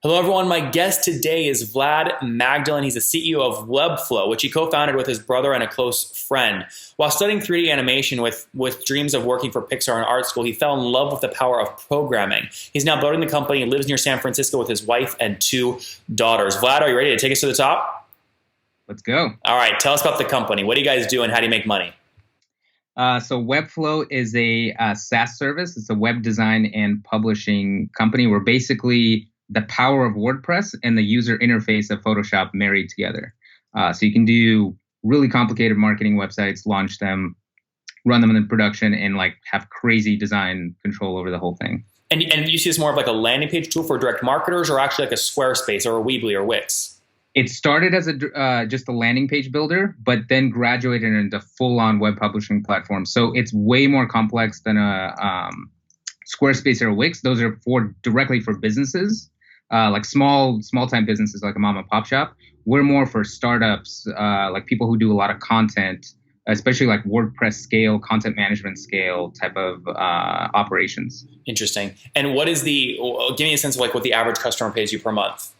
Hello, everyone. My guest today is Vlad Magdalin. He's the CEO of Webflow, which he co-founded with his brother and a close friend. While studying 3D animation with dreams of working for Pixar and art school, he fell in love with the power of programming. He's now building the company and lives near San Francisco with his wife and two daughters. Vlad, are you ready to take us to the top? Let's go. All right. Tell us about the company. What do you guys do and how do you make money? So Webflow is a SaaS service. It's a web design and publishing company. We're basically the power of WordPress and the user interface of Photoshop married together. So you can do really complicated marketing websites, launch them, run them in production, and have crazy design control over the whole thing. And you see this more of like a landing page tool for direct marketers, or actually like a Squarespace or a Weebly or Wix? It started as just a landing page builder, but then graduated into full-on web publishing platform. So it's way more complex than a Squarespace or a Wix. Those are directly for businesses. Like small-time businesses like a mom and pop shop. We're more for startups, like people who do a lot of content, especially like WordPress scale, content management scale type of operations. Interesting. And what is give me a sense of like what the average customer pays you per month?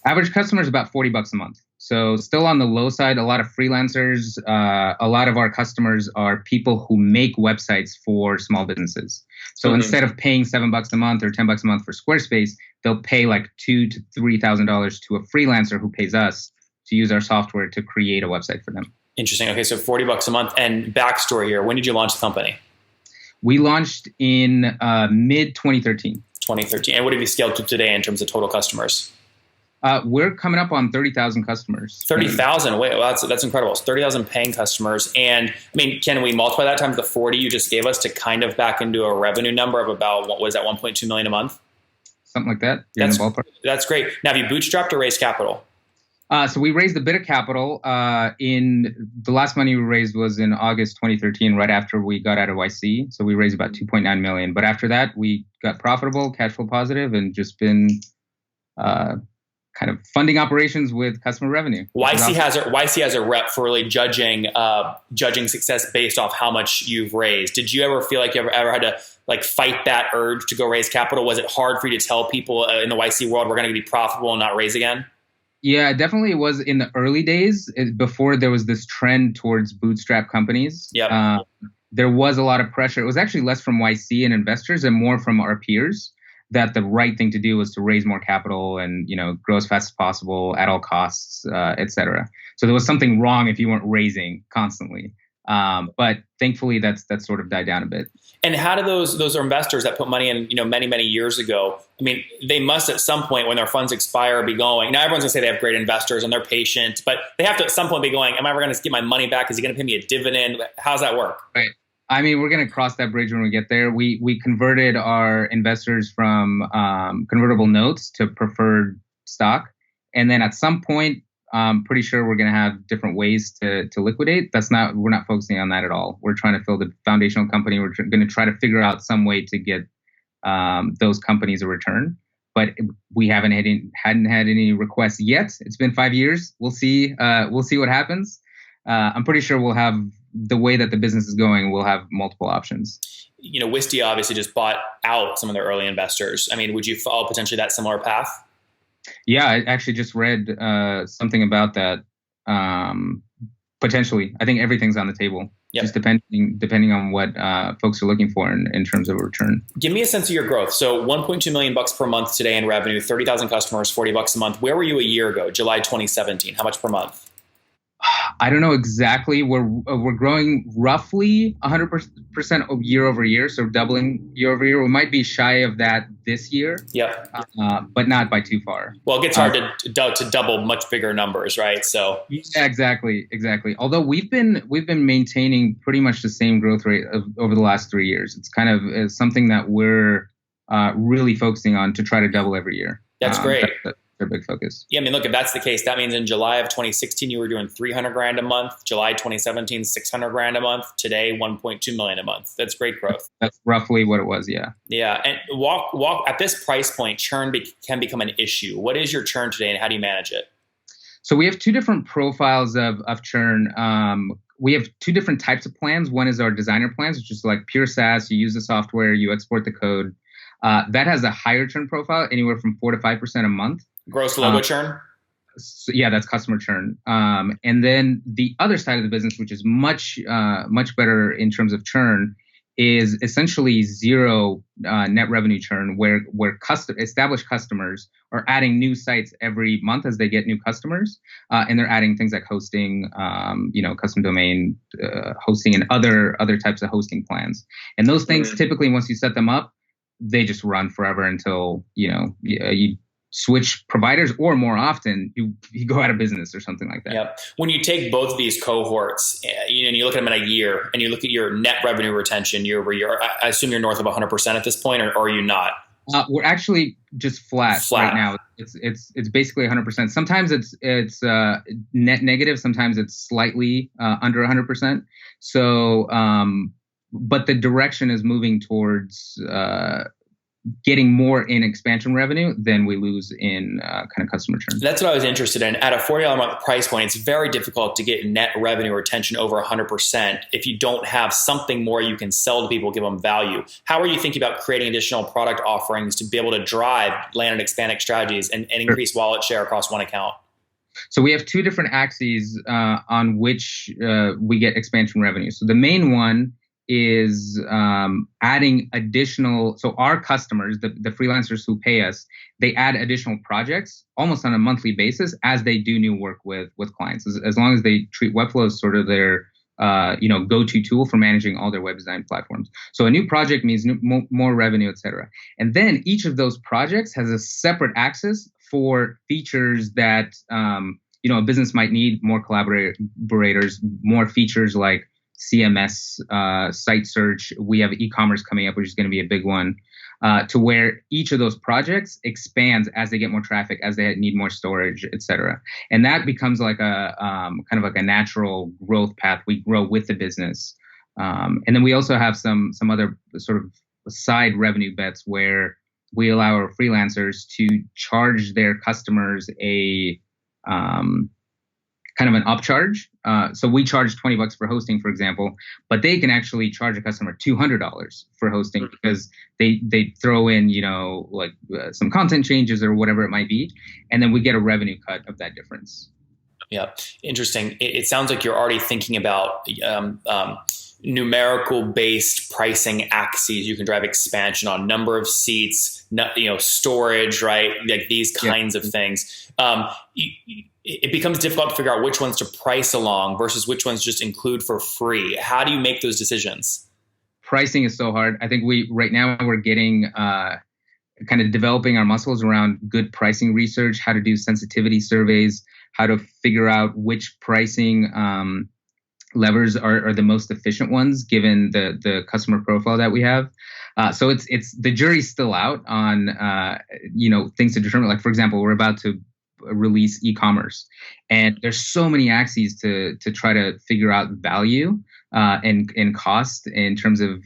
Average customer is about $40 a month. So still on the low side, a lot of freelancers. A lot of our customers are people who make websites for small businesses. So instead of paying $7 a month or $10 a month for Squarespace, they'll pay like $2,000 to $3,000 to a freelancer who pays us to use our software to create a website for them. Interesting. Okay, so $40 a month. And backstory here, when did you launch the company? We launched in mid 2013. 2013. And what have you scaled to today in terms of total customers? We're coming up on 30,000 customers. 30,000. Wait, well, that's incredible. It's 30,000 paying customers. And I mean, can we multiply that times the 40 you just gave us to kind of back into a revenue number of about, what was that, 1.2 million a month? Something like that. You're in the ballpark. That's great. Now, have you bootstrapped or raised capital? So we raised a bit of capital. In the last money we raised was in August 2013, right after we got out of YC. So we raised about 2.9 million. But after that, we got profitable, cash flow positive, and just been kind of funding operations with customer revenue. YC has a rep for really judging success based off how much you've raised. Did you ever feel like you ever had to fight that urge to go raise capital? Was it hard for you to tell people in the YC world we're going to be profitable and not raise again? Yeah, definitely it was in the early days before there was this trend towards bootstrap companies. Yep. There was a lot of pressure. It was actually less from YC and investors and more from our peers that the right thing to do was to raise more capital and, grow as fast as possible at all costs, et cetera. So there was something wrong if you weren't raising constantly. But thankfully that's sort of died down a bit. And how do those investors that put money in, many, many years ago, I mean, they must at some point when their funds expire be going, now everyone's gonna say they have great investors and they're patient, but they have to at some point be going, am I ever gonna get my money back? Is he gonna pay me a dividend? How's that work? Right. I mean, we're going to cross that bridge when we get there. We converted our investors from convertible notes to preferred stock. And then at some point, I'm pretty sure we're going to have different ways to liquidate. We're not focusing on that at all. We're trying to build a foundational company. We're going to try to figure out some way to get those companies a return. But we hadn't had any requests yet. It's been 5 years. We'll see. We'll see what happens. I'm pretty sure we'll have the way that the business is going, we'll have multiple options. Wistia obviously just bought out some of their early investors. I mean, would you follow potentially that similar path? Yeah, I actually just read something about that. Potentially, I think everything's on the table. Yep. Just depending on what folks are looking for in terms of a return. Give me a sense of your growth. So 1.2 million bucks per month today in revenue, 30,000 customers, $40 a month. Where were you a year ago, July 2017? How much per month? I don't know exactly. We're growing roughly 100% year over year, so doubling year over year. We might be shy of that this year. Yep. But not by too far. Well, it gets hard to double much bigger numbers, right? So yeah, exactly. Although we've been maintaining pretty much the same growth rate over the last 3 years. It's kind of something that we're really focusing on to try to double every year. That's great. That's their big focus. Yeah, I mean, look, if that's the case, that means in July of 2016 you were doing 300 grand a month. July 2017, 600 grand a month. Today, 1.2 million a month. That's great growth. That's roughly what it was. Yeah. Yeah, and walk at this price point, churn can become an issue. What is your churn today, and how do you manage it? So we have two different profiles of churn. We have two different types of plans. One is our designer plans, which is like pure SaaS. You use the software, you export the code. That has a higher churn profile, anywhere from 4 to 5% a month. Gross logo churn? So yeah, that's customer churn. And then the other side of the business, which is much better in terms of churn, is essentially zero net revenue churn, where established customers are adding new sites every month as they get new customers, and they're adding things like hosting, custom domain hosting, and other types of hosting plans. And those things typically, once you set them up, they just run forever until you switch providers, or more often you go out of business or something like that. Yep. When you take both of these cohorts, and you look at them in a year, and you look at your net revenue retention year over year, I assume you're north of 100% at this point, or are you not? We're actually just flat right now. It's basically 100%. Sometimes it's net negative. Sometimes it's slightly under 100%. So, but the direction is moving towards getting more in expansion revenue than we lose in kind of customer churn. That's what I was interested in. At a $40 a month price point, it's very difficult to get net revenue retention over 100% if you don't have something more you can sell to people, give them value. How are you thinking about creating additional product offerings to be able to drive land and expand strategies and increase wallet share across one account? So we have two different axes on which we get expansion revenue. So the main one is adding additional, so our customers, the freelancers who pay us, they add additional projects almost on a monthly basis as they do new work with clients, as long as they treat Webflow as sort of their go-to tool for managing all their web design platforms. So a new project means more revenue, et cetera. And then each of those projects has a separate axis for features that a business might need: more collaborators, more features like CMS, site search. We have e-commerce coming up, which is going to be a big one, to where each of those projects expands as they get more traffic, as they need more storage, et cetera. And that becomes like a kind of like a natural growth path. We grow with the business. And then we also have some other sort of side revenue bets where we allow our freelancers to charge their customers a kind of an upcharge. So we charge $20 for hosting, for example, but they can actually charge a customer $200 for hosting because they throw in, some content changes or whatever it might be. And then we get a revenue cut of that difference. Yeah. Interesting. It sounds like you're already thinking about numerical based pricing axes. You can drive expansion on number of seats, storage, right? Like these kinds of things. It becomes difficult to figure out which ones to price along versus which ones just include for free. How do you make those decisions? Pricing is so hard. I think right now we're getting kind of developing our muscles around good pricing research, how to do sensitivity surveys, how to figure out which pricing levers are the most efficient ones given the customer profile that we have. So it's the jury's still out on things to determine. Like, for example, we're about to release e-commerce, and there's so many axes to try to figure out value and cost in terms of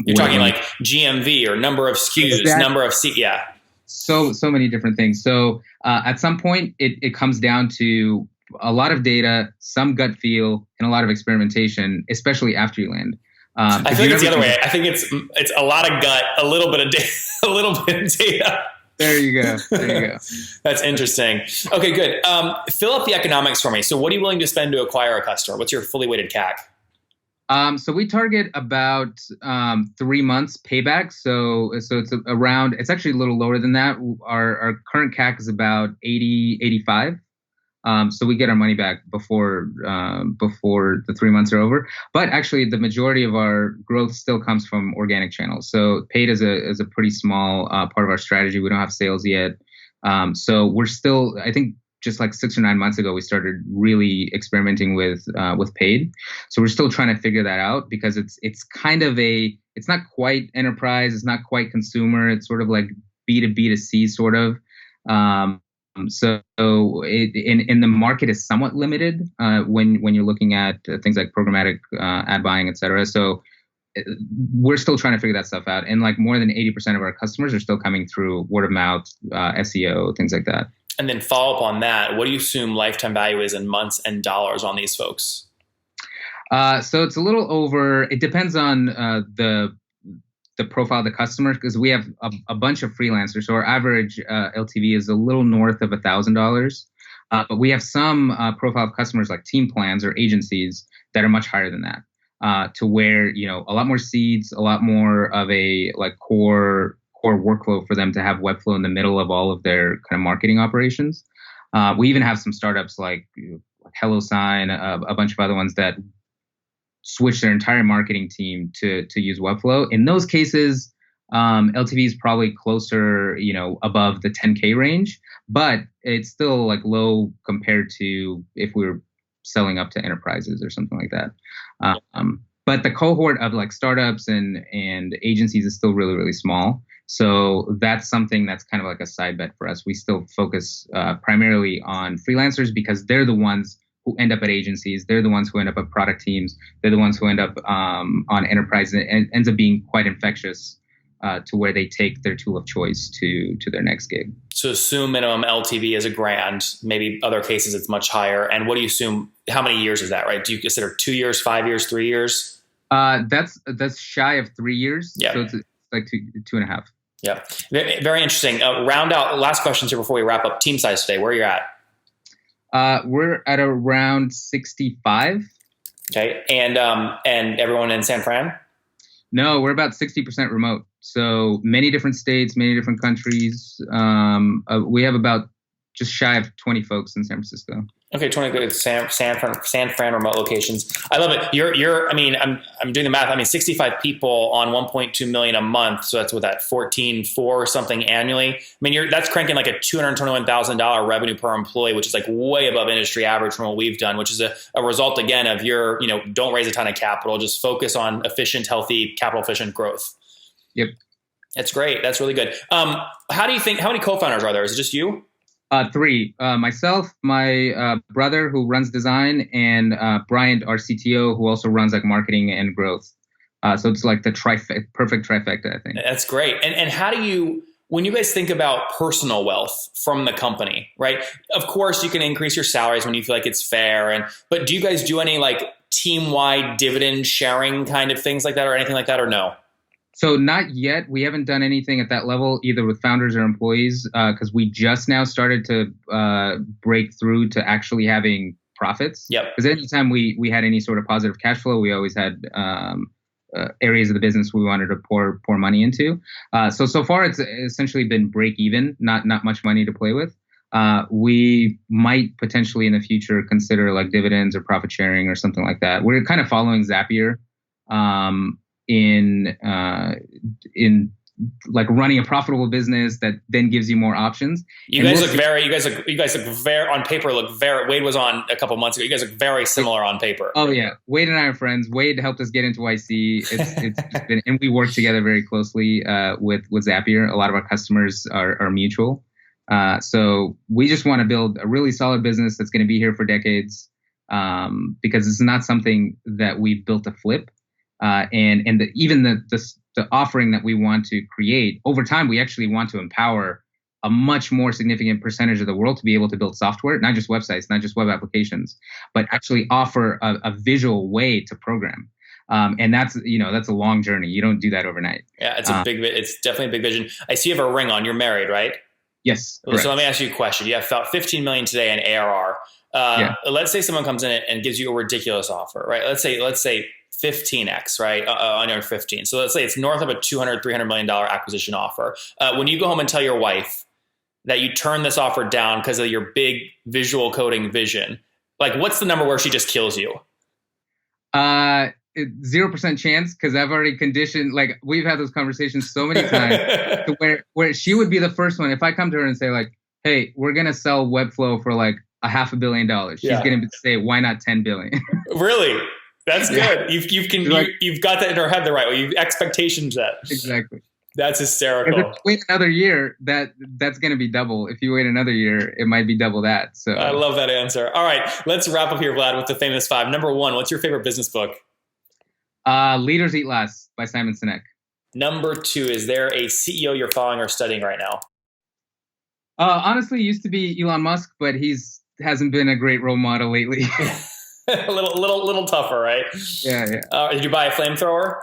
you're talking like GMV or number of SKUs, exactly. Number of seats. Yeah. So many different things. So at some point it comes down to a lot of data, some gut feel, and a lot of experimentation, especially after you land. I think it's the other way. I think it's a lot of gut, a little bit of data, a little bit of data. There you go. That's interesting. Okay, good. Fill up the economics for me. So what are you willing to spend to acquire a customer? What's your fully weighted CAC? So we target about 3 months payback. So it's around, it's actually a little lower than that. Our current CAC is about 85. So we get our money back before the 3 months are over. But actually, the majority of our growth still comes from organic channels. So paid is a pretty small part of our strategy. We don't have sales yet. So we're still, I think, just like 6 or 9 months ago, we started really experimenting with paid. So we're still trying to figure that out because it's kind of it's not quite enterprise, it's not quite consumer. It's sort of like B2B2C sort of. So in the market is somewhat limited when you're looking at things like programmatic ad buying, et cetera. So we're still trying to figure that stuff out. And like more than 80% of our customers are still coming through word of mouth, SEO, things like that. And then follow up on that. What do you assume lifetime value is in months and dollars on these folks? So it's a little over. It depends on the the profile of the customer, because we have a bunch of freelancers. So our average LTV is a little north of $1,000. But we have some profile of customers like team plans or agencies that are much higher than that, to where, a lot more seeds, a lot more of a like core workflow for them to have Webflow in the middle of all of their kind of marketing operations. We even have some startups like HelloSign, a bunch of other ones that switch their entire marketing team to use Webflow. In those cases, LTV is probably closer, above the 10K range, but it's still like low compared to if we were selling up to enterprises or something like that. But the cohort of like startups and agencies is still really, really small. So that's something that's kind of like a side bet for us. We still focus primarily on freelancers because they're the ones who end up at agencies. They're the ones who end up at product teams. They're the ones who end up on enterprise, and it ends up being quite infectious to where they take their tool of choice to their next gig. So assume minimum LTV is $1,000. Maybe other cases it's much higher. And what do you assume? How many years is that? Right? Do you consider 2 years, 5 years, 3 years? That's shy of 3 years. Yeah. So it's like two and a half. Yeah. Very interesting. Round out last questions here before we wrap up. Team size today. Where are you at? We're at around 65. Okay. And everyone in San Fran? No, we're about 60% remote. So many different states, many different countries. We have about just shy of 20 folks in San Francisco. Okay, 20 good San Fran remote locations. I love it. I'm doing the math. 65 people on 1.2 million a month. So that's what that 14.4 or something annually. That's cranking like a $221,000 revenue per employee, which is like way above industry average from what we've done, which is a result again of your, don't raise a ton of capital, just focus on efficient, healthy, capital efficient growth. Yep. That's great. That's really good. How many co-founders are there? Is it just you? 3. Myself, my brother who runs design, and Bryant, our CTO, who also runs like marketing and growth. So it's like the perfect trifecta, I think. That's great. And how do you, when you guys think about personal wealth from the company, right? Of course, you can increase your salaries when you feel like it's fair. But do you guys do any like team-wide dividend sharing kind of things like that or anything like that, or no? So not yet. We haven't done anything at that level, either with founders or employees, because we just now started to break through to actually having profits. Yep. Because anytime we had any sort of positive cash flow, we always had areas of the business we wanted to pour money into. So far, it's essentially been break even, not much money to play with. We might potentially in the future consider like dividends or profit sharing or something like that. We're kind of following Zapier. In like running a profitable business that then gives you more options. You guys look very on paper Wade was on a couple months ago. You guys look very similar on paper. Oh yeah. Wade and I are friends. Wade helped us get into YC. And we work together very closely with Zapier. A lot of our customers are mutual. So we just want to build a really solid business that's going to be here for decades, because it's not something that we've built to flip. And even the offering that we want to create over time, we actually want to empower a much more significant percentage of the world to be able to build software, not just websites, not just web applications, but actually offer a visual way to program. And that's a long journey. You don't do that overnight. Yeah, it's definitely a big vision. I see you have a ring on. You're married, right? Yes. Correct. So let me ask you a question. You have about 15 million today in ARR. Let's say someone comes in and gives you a ridiculous offer, right? Let's say 15x, right? On your 15. So let's say it's north of a $200, $300 million acquisition offer. When you go home and tell your wife that you turn this offer down because of your big visual coding vision, like what's the number where she just kills you? 0% chance, because I've already conditioned, like we've had those conversations so many times to where she would be the first one. If I come to her and say like, hey, we're going to sell Webflow for like $500 million. She's going to say, why not 10 billion? Really? That's good. You've got that in her head the right way. You've expectations set. Exactly. That's hysterical. If you wait another year, that's going to be double. If you wait another year, it might be double that. So I love that answer. All right, let's wrap up here, Vlad, with the famous 5. Number 1, what's your favorite business book? Leaders Eat Last by Simon Sinek. Number 2, is there a CEO you're following or studying right now? Honestly, used to be Elon Musk, but hasn't been a great role model lately. a little tougher, right? Yeah. Did you buy a flamethrower?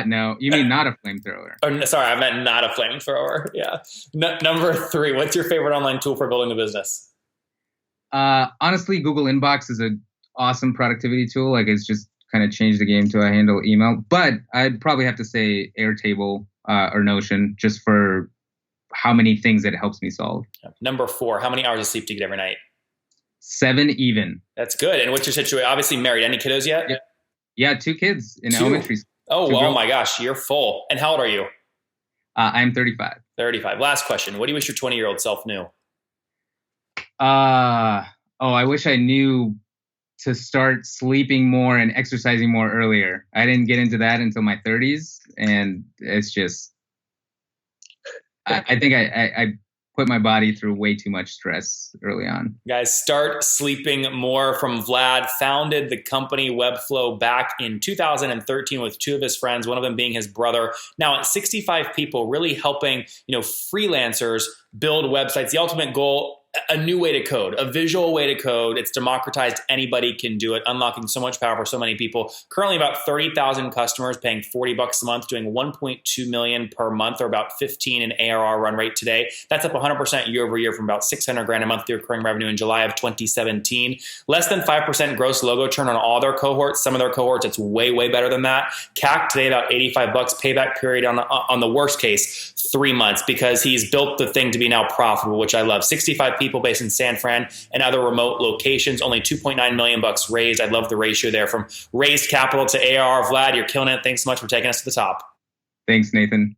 No, you mean not a flamethrower. Or, sorry, I meant not a flamethrower. Yeah. Number 3, what's your favorite online tool for building a business? Honestly, Google Inbox is an awesome productivity tool. Like it's just kind of changed the game to handle email. But I'd probably have to say Airtable or Notion just for how many things it helps me solve. Number 4, how many hours of sleep do you get every night? 7 even. That's good. And what's your situation? Obviously married. Any kiddos yet? Yeah, 2 kids in elementary school. Oh my gosh, you're full. And how old are you? I'm 35. 35. Last question. What do you wish your 20-year-old self knew? I wish I knew to start sleeping more and exercising more earlier. I didn't get into that until my 30s, and it's just, I think I put my body through way too much stress early on. Guys, start sleeping more from Vlad. Founded the company Webflow back in 2013 with 2 of his friends, one of them being his brother. Now at 65 people, really helping, freelancers build websites. The ultimate goal, a new way to code, a visual way to code. It's democratized. Anybody can do it, unlocking so much power for so many people. Currently about 30,000 customers paying $40 a month, doing 1.2 million per month, or about 15 in ARR run rate today. That's up 100% year over year from about 600 grand a month recurring revenue in July of 2017. Less than 5% gross logo churn on all their cohorts. Some of their cohorts, it's way, way better than that. CAC today about $85. Payback period on the worst case, 3 months, because he's built the thing to be now profitable, which I love. 65 people based in San Fran and other remote locations, only 2.9 million bucks raised. I love the ratio there from raised capital to ARR. Vlad, you're killing it. Thanks so much for taking us to the top. Thanks, Nathan.